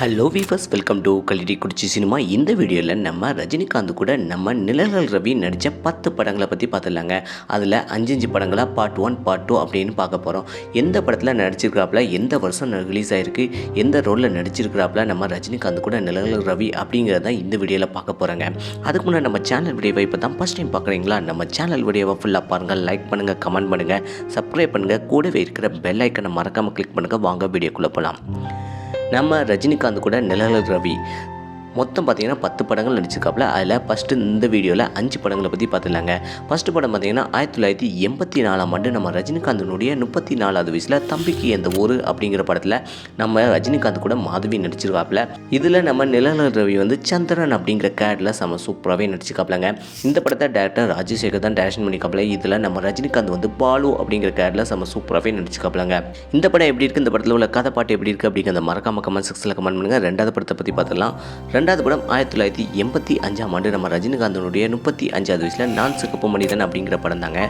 Hello viewers, welcome to கல்லிடி குடிச்சி cinema. இந்த வீடியோவில் நம்ம ரஜினிகாந்த் கூட நம்ம நிழல்கள் ரவி நடித்த 10 படங்களை பற்றி பார்த்துடலாங்க. அதில் 5 படங்களாக பார்ட் 1 பார்ட் 2 அப்படின்னு பார்க்க போகிறோம். எந்த படத்தில் நடிச்சிருக்கிறாப்புல, எந்த வருஷம் ரிலீஸ் ஆகிருக்கு, எந்த ரோலில் நடிச்சிருக்கிறாப்புல நம்ம ரஜினிகாந்த் கூட நிழல்கள் ரவி அப்படிங்கிறத இந்த வீடியோவில் பார்க்க போகிறோங்க. அதுக்கு முன்னாடி நம்ம சேனல் வீடியோவை இப்போ தான் ஃபஸ்ட் டைம் பார்க்குறீங்களா, நம்ம சேனல் வீடியோவை ஃபுல்லாக பாருங்கள், லைக் பண்ணுங்கள், கமெண்ட் பண்ணுங்கள், சப்ஸ்கிரைப் பண்ணுங்கள், கூடவே இருக்கிற பெல் ஐக்கனை மறக்காமல் கிளிக் பண்ணுங்கள். வாங்க வீடியோக்குள்ளே போகலாம். நம்ம ரஜினிகாந்த் கூட நிழல்கள் ரவி மொத்தம் பார்த்திங்கன்னா 10 படங்கள் நடிச்சிருக்காப்புல. அதில் ஃபஸ்ட்டு இந்த வீடியோவில் 5 படங்களை பற்றி பார்த்துலாங்க. ஃபஸ்ட்டு படம் பார்த்திங்கன்னா 1984ஆம் ஆண்டு நம்ம ரஜினிகாந்தினுடைய 34வது வயசில் தம்பிக்கு எந்த ஊர் அப்படிங்கிற படத்தில் நம்ம ரஜினிகாந்த் கூட மாதவி நடிச்சிருக்காப்புல. இதில் நம்ம நிழல்கள் ரவி வந்து சந்திரன் அப்படிங்கிற கேரக்டரில் செம சூப்பராகவே நடிச்சிருக்காப்புலங்க. இந்த படத்தை டேரக்டர் ராஜசேகர் தான் டைரக்ஷன் பண்ணிக்காப்புல. இதில் நம்ம ரஜினிகாந்த் வந்து பாலு அப்படிங்கிற கேரக்டரில் செம சூப்பராகவே நடிச்சிருக்காப்புலங்க. இந்த படம் எப்படி இருக்குது, இந்த படத்தில் உள்ள கதை பாட்டு எப்படி இருக்குது அப்படிங்கிற மறக்காம கமெண்ட் செக்ஷனில் கமெண்ட் பண்ணுங்கள். ரெண்டாவது படத்தை பற்றி பார்த்துலாம். ரெண்டாவது படம் 1985ஆம் ஆண்டு நம்ம ரஜினிகாந்தனுடைய 35வது வயசில் நான் சிகப்பு மனிதன் அப்படிங்கிற படம் தாங்க.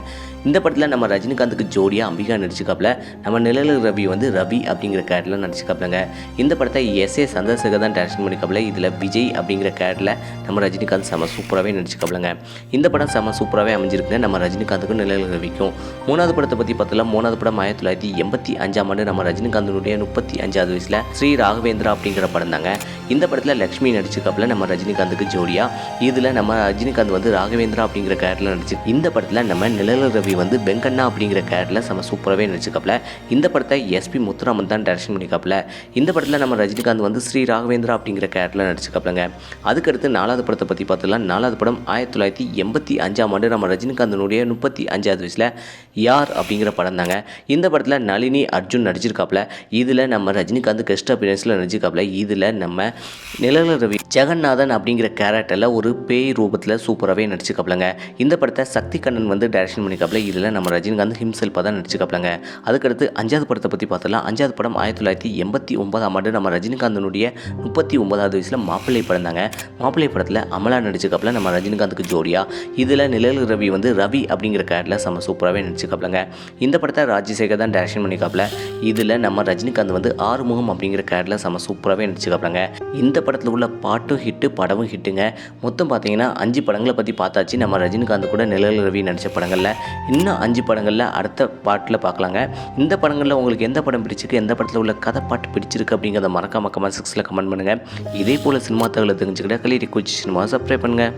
இந்த படத்தில் நம்ம ரஜினிகாந்துக்கு ஜோடியாக அம்பிகா நடிச்சிருக்காப்புல. நம்ம நிழல்கள் ரவி வந்து ரவி அப்படிங்கிற கேரக்டரில் நடிச்சிருக்காப்புலங்க. இந்த படத்தை எஸ்.ஏ. சந்திரசேகர் தான் டைரக்ஷன் பண்ணிக்காப்புல. இதில் விஜய் அப்படிங்கிற கேரக்டரில் நம்ம ரஜினிகாந்த் செம சூப்பராகவே நடிச்சிருக்காப்புலங்க. இந்த படம் செம சூப்பராகவே அமைஞ்சிருக்குங்க நம்ம ரஜினிகாந்துக்கும் நிழல்கள் ரவிக்கும். மூணாவது படத்தை பற்றி பார்த்தலாம். மூணாவது படம் 1985ஆம் ஆண்டு நம்ம ரஜினிகாந்தனுடைய 35வது வயசில் ஸ்ரீ ராகவேந்திரா அப்படிங்கிற படம் தாங்க. இந்த படத்தில் லக்ஷ்மி நடிச்சிருக்காப்புல நம்ம ரஜினிகாந்துக்கு ஜோடியா. இதில் நம்ம ரஜினிகாந்த் வந்து ராகவேந்திரா அப்படிங்கிற கேரக்டரில் நடிச்சு. இந்த படத்தில் நம்ம நிழல்கள் ரவி வந்து வெங்கண்ணா அப்படிங்கிற கேரக்டரில் செம சூப்பராகவே நடிச்சிருக்காப்புல. இந்த படத்தை எஸ்.பி. முத்துராமன் தான் டைரக்ஷன் பண்ணிக்காப்புல. இந்த படத்தில் நம்ம ரஜினிகாந்த் வந்து ஸ்ரீ ராகவேந்திரா அப்படிங்கிற கேரக்டரில் நடிச்சிருக்காப்புலங்க. அதுக்கடுத்து நாலாவது படத்தை பற்றி பார்த்துலாம். நாலாவது படம் 1985ஆம் ஆண்டு நம்ம ரஜினிகாந்தனுடைய 35வது வயசில் யார் அப்படிங்கிற படம் தாங்க. இந்த படத்தில் நளினி அர்ஜுன் நடிச்சிருக்காப்புல. இதில் நம்ம ரஜினிகாந்த் கெஸ்ட் அப்பியரன்ஸில் நடிச்சிருக்காப்புல. இதில் நம்ம நிழல்கள் ரவி ஜெகநாதன் அப்படிங்கிற கேரக்டரில் ஒரு பேய் ரூபத்தில் சூப்பராகவே நடிச்சிருக்காப்புலங்க. இந்த படத்தை சக்தி கண்ணன் வந்து டைரக்ஷன் பண்ணிக்காப்புல. இதில் நம்ம ரஜினிகாந்த் ஹிம்செல்ஃபாக தான் நடிச்சிருக்காப்புலங்க. அதுக்கடுத்து 5வது படத்தை பற்றி பார்த்தலாம். 5வது படம் 1989ஆம் ஆண்டு நம்ம ரஜினிகாந்தனுடைய 39வது வயசில் மாப்பிள்ளை படம் தாங்க. மாப்பிள்ளை படத்தில் அமலா நடிச்சிருக்காப்புல நம்ம ரஜினிகாந்துக்கு ஜோடியா. இதில் நிழல்கள் ரவி வந்து ரவி அப்படிங்கிற கேரக்டரில் செம சூப்பராகவே நடிச்சிருக்காப்புலங்க. இந்த படத்தை ராஜசேகர் தான் டைரக்ஷன் பண்ணிக்காப்புல. இதில் நம்ம ரஜினிகாந்த் வந்து ஆறுமுகம் அப்படிங்கிற கேரக்டரில் செம சூப்பராகவே நடிச்சிருக்காப்புலங்க. இந்த படத்தில் உள்ள பாட்டும் ஹிட்டு, படமும் ஹிட்டுங்க. மொத்தம் பார்த்தீங்கன்னா 5 படங்களை பற்றி பார்த்தாச்சு. நம்ம ரஜினிகாந்த் கூட நிழல்கள் ரவி நடித்த படங்களில் இன்னும் 5 படங்களில் அடுத்த பாட்டில் பார்க்கலாங்க. இந்த படங்களில் உங்களுக்கு எந்த படம் பிடிச்சிருக்கு, எந்த படத்தில் உள்ள கதை பாட்டு பிடிச்சிருக்கு அப்படிங்கிறத மறக்காம கமெண்ட் செக்ஷனில் கமெண்ட் பண்ணுங்கள். இதே போல் சினிமா தகவலை தெரிஞ்சுக்கிட்ட கல்லிடி குச்சி சினிமா சப்ஸ்கிரைப் பண்ணுங்கள்.